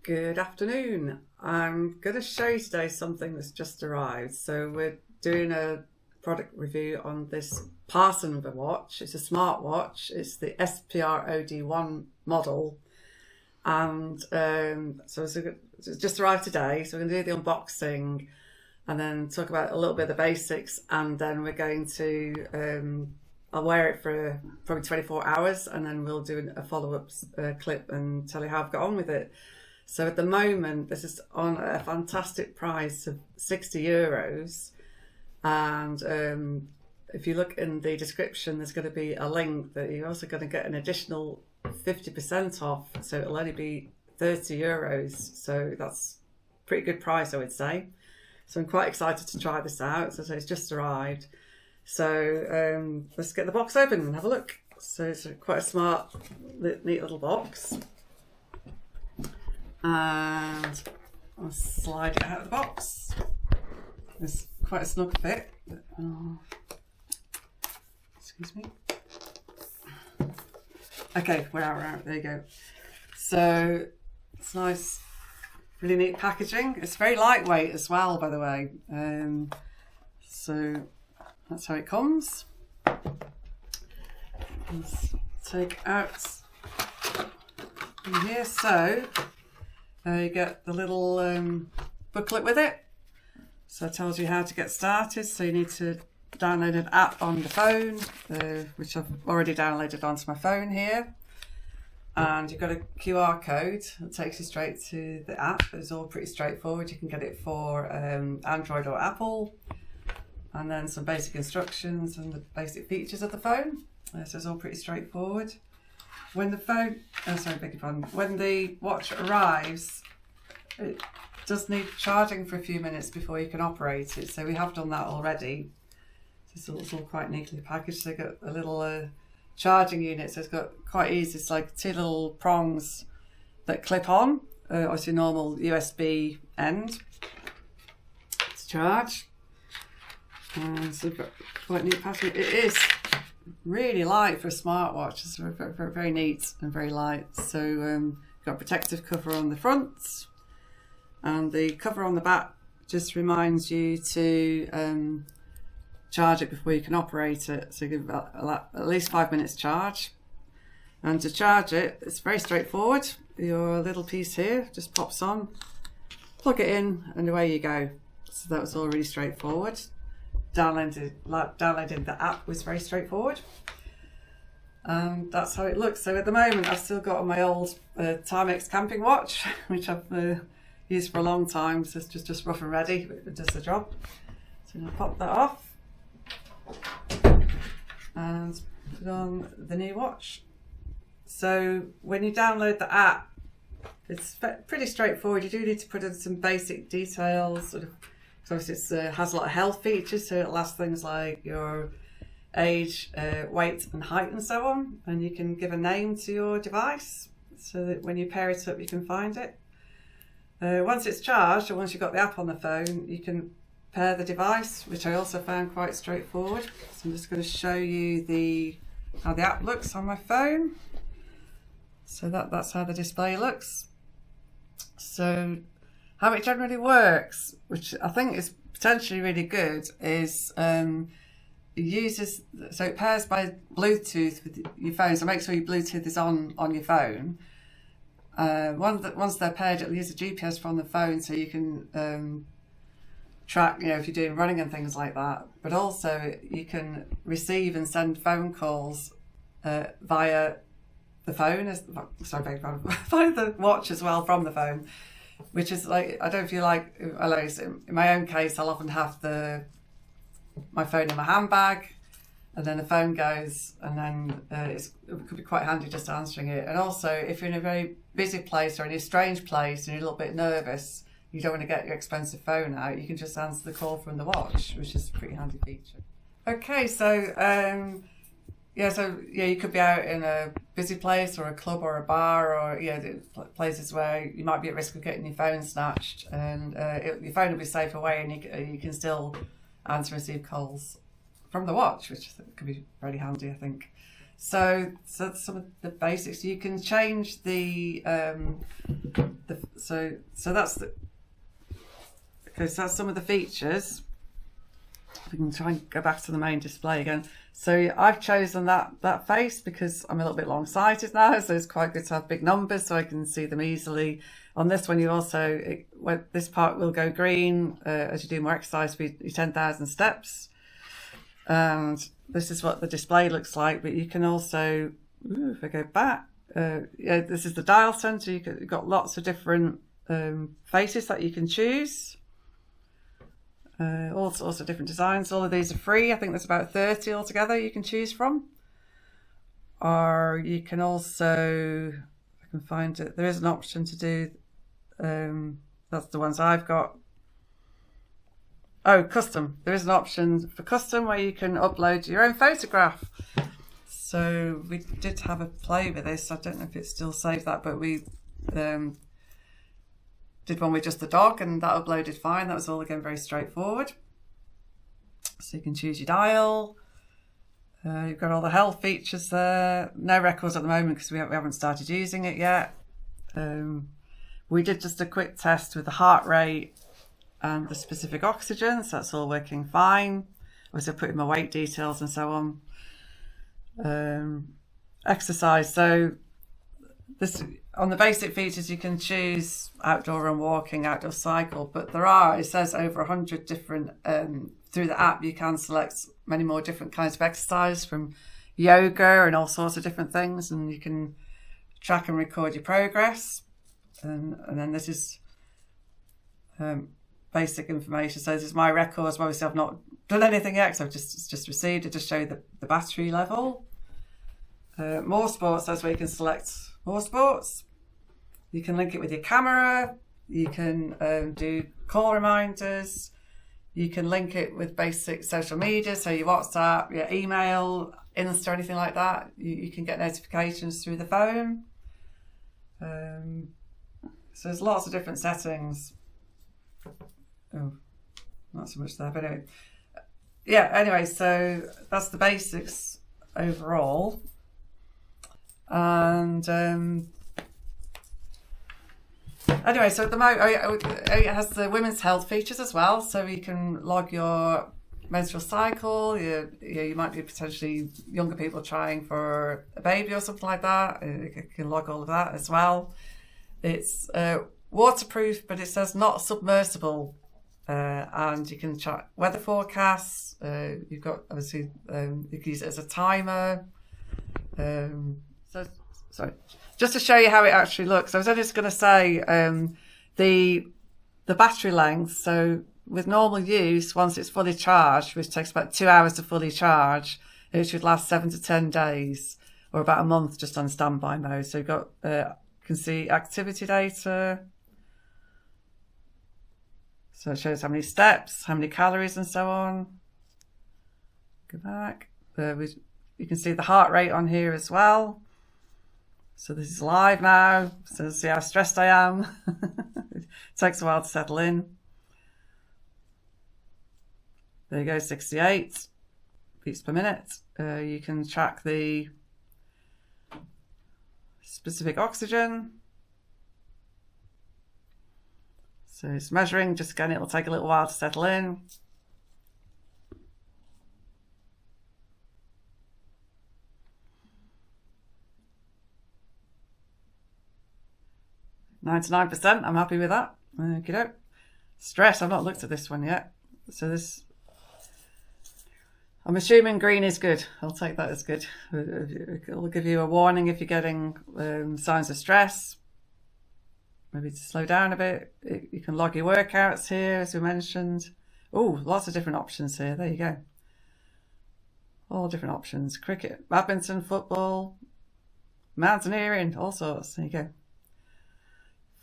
Good afternoon. I'm going to show you today something that's just arrived. So we're doing a product review on this Parsonver watch. It's a smartwatch. It's the SPROD1 model. And so it's just arrived today. So we're going to do the unboxing and then talk about a little bit of the basics. And then we're going to, I'll wear it for probably 24 hours and then we'll do a follow-up clip and tell you how I've got on with it. So at the moment, this is on a fantastic price of €60. And if you look in the description, there's going to be a link that you're also going to get an additional 50% off. So it'll only be €30. So that's a pretty good price, I would say. So I'm quite excited to try this out. So it's just arrived. So let's get the box open and have a look. So it's quite a smart, neat little box. And I'll slide it out of the box. It's quite a snug fit. Excuse me. Okay, we're out. There you go. So it's nice, really neat packaging. It's very lightweight as well, by the way. So that's how it comes. Let's take out from here. So you get the little booklet with it. So it tells you how to get started. So you need to download an app on the phone, which I've already downloaded onto my phone here. And you've got a QR code that takes you straight to the app. It's all pretty straightforward. You can get it for Android or Apple. And then some basic instructions and the basic features of the phone. So it's all pretty straightforward. When the phone, when the watch arrives, it does need charging for a few minutes before you can operate it. So we have done that already. So it's all quite neatly packaged. So you've got a little charging unit. So it's got quite easy. It's like two little prongs that clip on. Obviously normal USB end to charge. And so we've got quite neat packaging. It is really light for a smartwatch. It's very neat and very light. So got a protective cover on the front, and the cover on the back just reminds you to charge it before you can operate it. So give it at least 5 minutes charge. And to charge it, it's very straightforward. Your little piece here just pops on, plug it in, and away you go. So that was all really straightforward. Downloading the app was very straightforward, and that's how it looks. So at the moment I've still got on my old Timex camping watch, which I've used for a long time. So it's just rough and ready, but it does the job. So I'm going to pop that off and put on the new watch. So when you download the app, it's pretty straightforward. You do need to put in some basic details, sort of. So obviously it has a lot of health features, so it'll ask things like your age, weight and height and so on. And you can give a name to your device so that when you pair it up you can find it. Once it's charged, or once you've got the app on the phone, you can pair the device, which I also found quite straightforward. So I'm just going to show you how the app looks on my phone. So that's how the display looks. So how it generally works, which I think is potentially really good, is it pairs by Bluetooth with your phone. So make sure your Bluetooth is on your phone. Once they're paired, it'll use a GPS from the phone, so you can track, if you're doing running and things like that. But also you can receive and send phone calls via the phone, via the watch as well from the phone. Which is like, I don't feel like, in my own case, I'll often have my phone in my handbag, and then the phone goes, and then it could be quite handy just answering it. And also, if you're in a very busy place or in a strange place and you're a little bit nervous, you don't want to get your expensive phone out, you can just answer the call from the watch, which is a pretty handy feature. Okay, so you could be out in a busy place or a club or a bar, or places where you might be at risk of getting your phone snatched, and your phone will be safe away, and you can still answer and receive calls from the watch, which could be very handy, I think. So some of the basics. You can change so that's the okay. So that's some of the features. We can try and go back to the main display again. So I've chosen that face because I'm a little bit long-sighted now, so it's quite good to have big numbers so I can see them easily. On this one, you also, this part will go green as you do more exercise for your 10,000 steps. And this is what the display looks like, but you can also, if I go back, yeah, this is the dial center. You've got lots of different faces that you can choose. All sorts of different designs. All of these are free. I think there's about 30 altogether you can choose from. Or you can also, I can find it, there is an option to do, that's the ones I've got. Oh, custom. There is an option for custom where you can upload your own photograph. So we did have a play with this. I don't know if it still saves that, but we did one with just the dog and that uploaded fine. That was all again very straightforward. So you can choose your dial. You've got all the health features there. No records at the moment because we haven't started using it yet. We did just a quick test with the heart rate and the specific oxygen, so that's all working fine. Obviously I put in my weight details and so on. Exercise, so this on the basic features you can choose outdoor and walking, outdoor cycle, but there are, it says over 100 different, through the app you can select many more different kinds of exercise from yoga and all sorts of different things, and you can track and record your progress. And then this is basic information. So this is my records. Obviously I've not done anything yet, so I've just received it to show the battery level. More sports, that's where you can select more sports. You can link it with your camera. You can do call reminders. You can link it with basic social media, so your WhatsApp, your email, Insta, anything like that. You can get notifications through the phone. So there's lots of different settings. Oh, not so much there, but anyway. Yeah, anyway, so that's the basics overall. And anyway, so at the moment it has the women's health features as well, so you can log your menstrual cycle. You might be potentially younger people trying for a baby or something like that. You can log all of that as well. It's waterproof, but it says not submersible, and you can check weather forecasts. You've got obviously you can use it as a timer. So, sorry, just to show you how it actually looks. I was just going to say the battery length. So with normal use, once it's fully charged, which takes about 2 hours to fully charge, it should last 7 to 10 days, or about a month just on standby mode. So you've got you can see activity data. So it shows how many steps, how many calories, and so on. Go back. You can see the heart rate on here as well. So this is live now, so see how stressed I am. It takes a while to settle in. There you go, 68 beats per minute. You can track the specific oxygen. So it's measuring, just again, it'll take a little while to settle in. %, I'm happy with that. Okay. Stress, I've not looked at this one yet. So this, I'm assuming green is good. I'll take that as good. It'll give you a warning if you're getting signs of stress. Maybe to slow down a bit. You can log your workouts here, as we mentioned. Oh, lots of different options here. There you go. All different options. Cricket, badminton, football, mountaineering, all sorts. There you go.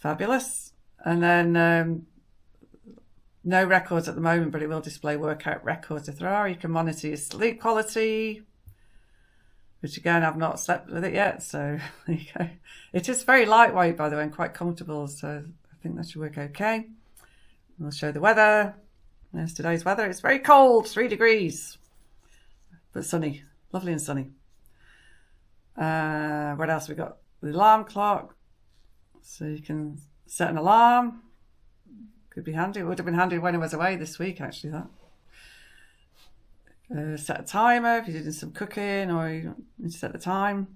Fabulous. And then no records at the moment, but it will display workout records if there are. You can monitor your sleep quality, which again, I've not slept with it yet. So there you go. It is very lightweight, by the way, and quite comfortable. So I think that should work okay. We'll show the weather. There's today's weather. It's very cold, 3 degrees, but sunny, lovely and sunny. What else we got? The alarm clock. So you can set an alarm. Could be handy. It would have been handy when I was away this week, actually, that. Set a timer if you're doing some cooking or you need to set the time.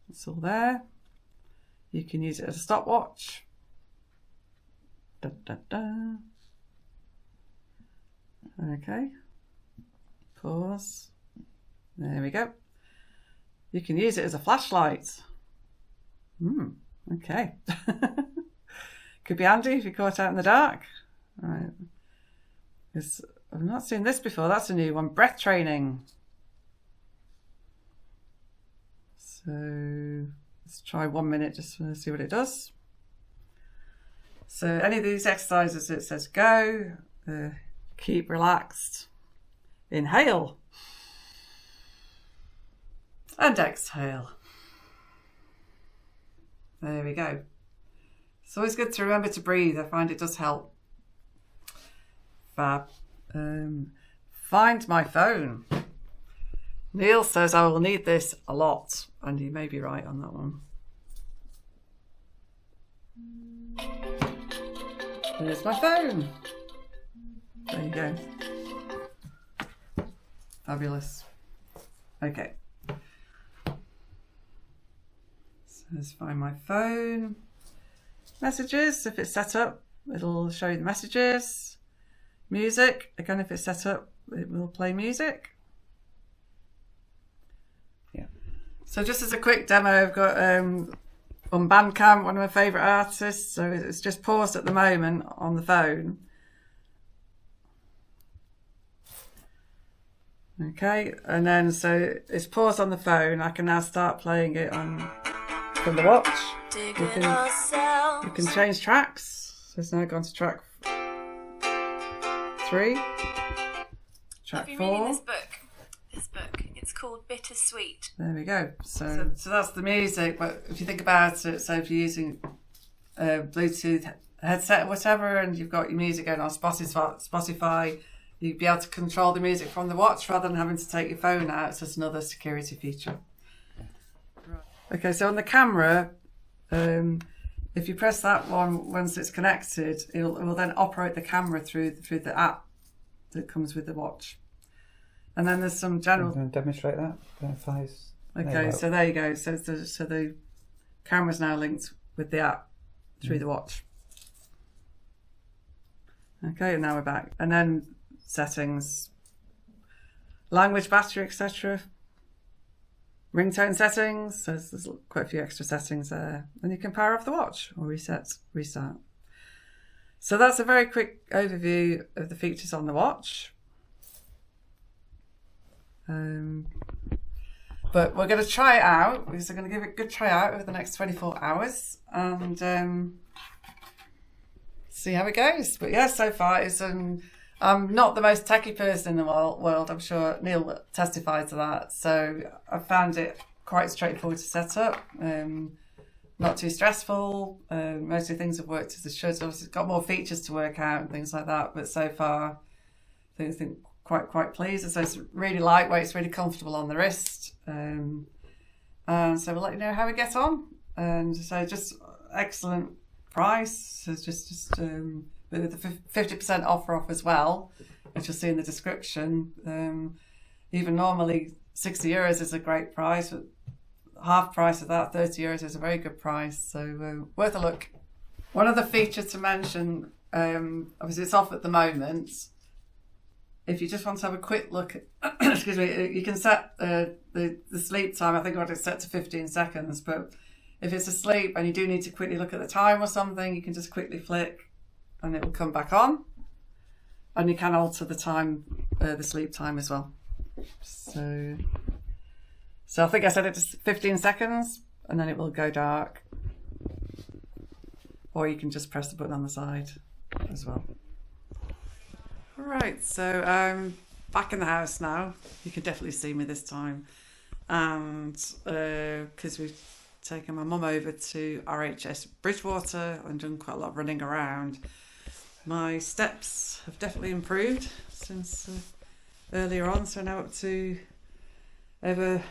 It's all there. You can use it as a stopwatch. Da, da, da. Okay. Pause. There we go. You can use it as a flashlight. Okay. Could be handy if you're caught out in the dark. All right. I've not seen this before. That's a new one. Breath training. So let's try 1 minute just to see what it does. So any of these exercises, it says go, keep relaxed, inhale, and exhale. There we go. It's always good to remember to breathe. I find it does help. Fab. Find my phone. Neil says I will need this a lot, and he may be right on that one. There's my phone. There you go. Fabulous. Okay. So let's find my phone. Messages, if it's set up, it'll show you the messages. Music, again, if it's set up, it will play music. Yeah. So just as a quick demo, I've got on Bandcamp, one of my favourite artists. So it's just paused at the moment on the phone. Okay, and then so it's paused on the phone. I can now start playing it from the watch. You can change tracks. So it's now gone to track 3, track 4. I've been reading this book. It's called Bittersweet. There we go. So that's the music. But if you think about it, so if you're using a Bluetooth headset or whatever, and you've got your music going on Spotify, you'd be able to control the music from the watch rather than having to take your phone out. So it's another security feature. Okay, so on the camera, if you press that one once it's connected, it will then operate the camera through the app that comes with the watch. And then there's some general. Can you demonstrate that? Okay, so there you go. So the camera's now linked with the app through the watch. Okay, and now we're back. And then settings, language, battery, etc. Ringtone settings. So there's quite a few extra settings there. And you can power off the watch or restart. So that's a very quick overview of the features on the watch. But we're going to try it out because we're going to give it a good try out over the next 24 hours and see how it goes. But yeah, so far I'm not the most techie person in the world. I'm sure Neil testifies to that. So I found it quite straightforward to set up. Not too stressful. Most of the things have worked as they should. Obviously, it's got more features to work out and things like that. But so far, I think quite pleased. So it's really lightweight. It's really comfortable on the wrist. And so we'll let you know how we get on. And so just excellent price. So it's just with the 50% offer off as well, which you'll see in the description. Even normally €60 is a great price, but half price of that, €30 is a very good price. So worth a look. One other feature to mention, obviously it's off at the moment. If you just want to have a quick look at, excuse me, you can set the sleep time. I think I got it set to 15 seconds, but if it's asleep and you do need to quickly look at the time or something, you can just quickly flick and it will come back on. And you can alter the time, the sleep time as well. So I think I set it to 15 seconds and then it will go dark. Or you can just press the button on the side as well. Right, so I'm back in the house now. You can definitely see me this time. And because we've taken my mum over to RHS Bridgewater and done quite a lot of running around, my steps have definitely improved since earlier on. So now up to over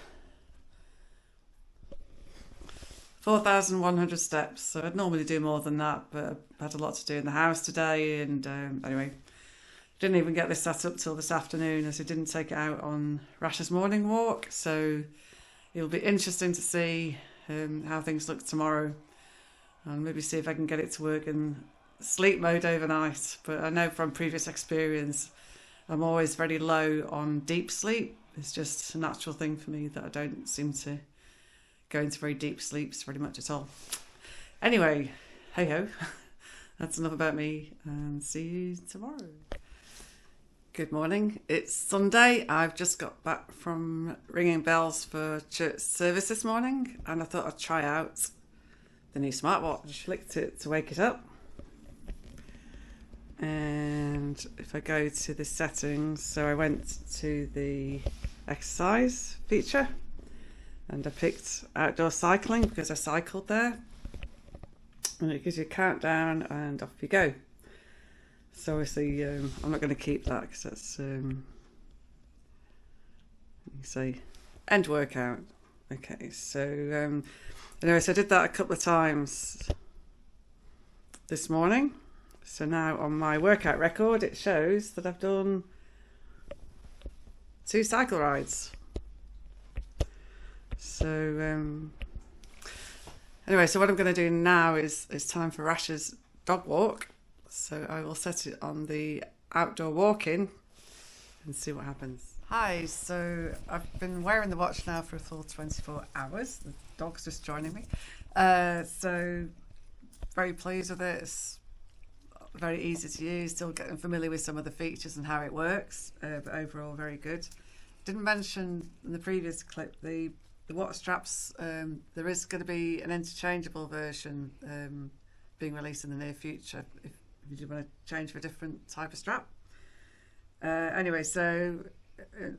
4,100 steps. So I'd normally do more than that, but I had a lot to do in the house today. And anyway, didn't even get this set up till this afternoon as I didn't take it out on Rash's morning walk. So it'll be interesting to see how things look tomorrow, and maybe see if I can get it to work in sleep mode overnight. But I know from previous experience, I'm always very low on deep sleep. It's just a natural thing for me that I don't seem to go into very deep sleeps pretty much at all. Anyway, hey ho, that's enough about me, and see you tomorrow. Good morning, it's Sunday. I've just got back from ringing bells for church service this morning, and I thought I'd try out the new smartwatch. Flicked it to wake it up, and if I go to the settings, so I went to the exercise feature and I picked outdoor cycling because I cycled there, and it gives you a countdown and off you go. So obviously I'm not going to keep that because that's you say end workout. Okay, so anyway, so I did that a couple of times this morning. So now on my workout record it shows that I've done 2 cycle rides. So anyway, so what I'm going to do now is time for Rash's dog walk. So I will set it on the outdoor walk-in and see what happens. Hi, so I've been wearing the watch now for a full 24 hours. The dog's just joining me. So very pleased with it. It's very easy to use, still getting familiar with some of the features and how it works, but overall very good. Didn't mention in the previous clip the watch straps. There is going to be an interchangeable version being released in the near future if you want to change for a different type of strap. Anyway, so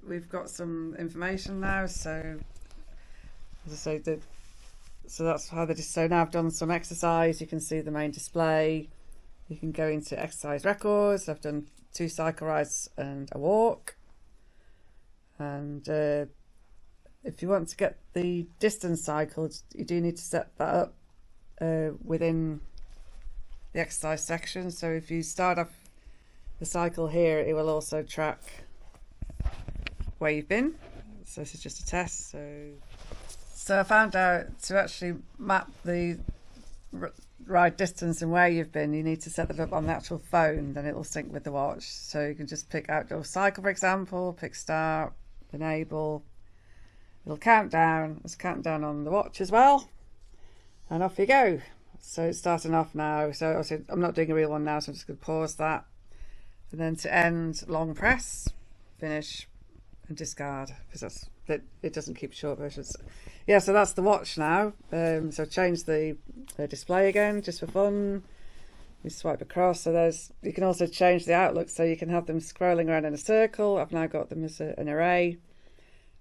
we've got some information now. So as I say, so that's how they just. So now I've done some exercise. You can see the main display. You can go into exercise records. I've done 2 cycle rides and a walk. And if you want to get the distance cycled, you do need to set that up within the exercise section. So if you start off the cycle here, it will also track where you've been. So this is just a test. So I found out to actually map the ride distance and where you've been, you need to set that up on the actual phone, then it will sync with the watch. So you can just pick outdoor cycle, for example, pick start, enable, it'll count down. It's counting down on the watch as well, and off you go. So it's starting off now. So obviously I'm not doing a real one now, so I'm just going to pause that, and then to end, long press, finish, and discard, because it doesn't keep short versions. Yeah, so that's the watch now. So change the display again just for fun. You swipe across, so you can also change the outlook, so you can have them scrolling around in a circle. I've now got them as an array,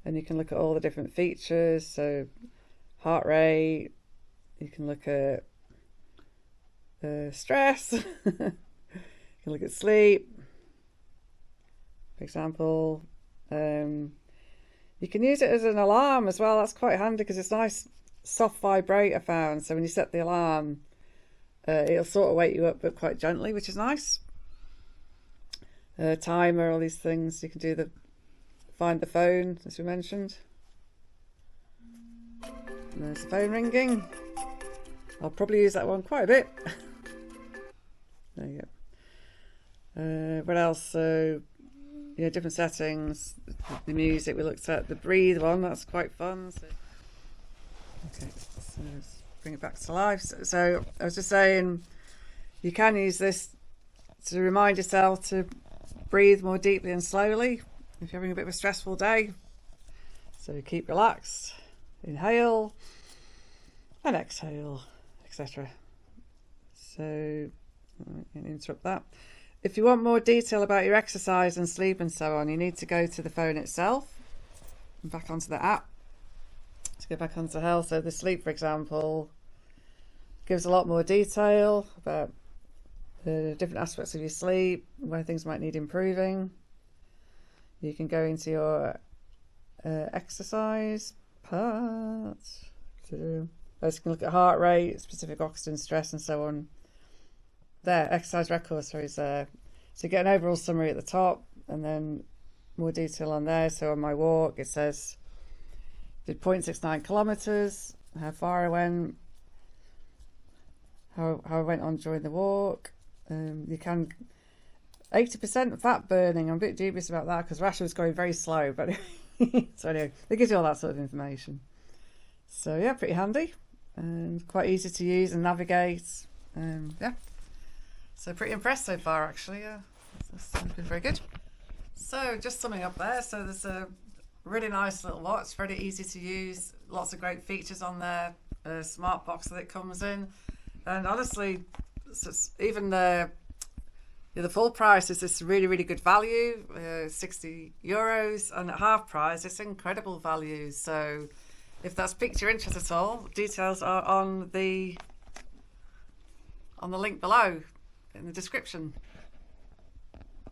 and you can look at all the different features. So heart rate, you can look at stress, you can look at sleep, for example. You can use it as an alarm as well. That's quite handy because it's nice soft vibrate, I found. So when you set the alarm, it'll sort of wake you up, but quite gently, which is nice. Timer, all these things. You can do find the phone, as we mentioned. And there's the phone ringing. I'll probably use that one quite a bit. There you go. What else? So yeah, different settings. The music we looked at, the breathe one, that's quite fun. So, okay, so let's bring it back to life. So I was just saying, you can use this to remind yourself to breathe more deeply and slowly if you're having a bit of a stressful day. So keep relaxed, inhale and exhale, etc. So interrupt that. If you want more detail about your exercise and sleep and so on, you need to go to the phone itself and back onto the app to go back onto health. So the sleep, for example, gives a lot more detail about the different aspects of your sleep, where things might need improving. You can go into your exercise part. So you can look at heart rate, specific oxygen stress, and so on. There, exercise record, sorry, is there. So you get an overall summary at the top, and then more detail on there. So on my walk, it says did 0.69 kilometers, how far I went, how I went on during the walk. You can 80% fat burning. I'm a bit dubious about that because Rasha was going very slow, but so anyway, it gives you all that sort of information. So yeah, pretty handy and quite easy to use and navigate. Yeah, so pretty impressed so far actually. Yeah, it's been very good. So just summing up there, so there's a really nice little watch, very easy to use, lots of great features on there, smart box that it comes in, and honestly, even the full price is this really good value, €60, and at half price it's incredible value. So if that's piqued your interest at all, details are on the link below in the description.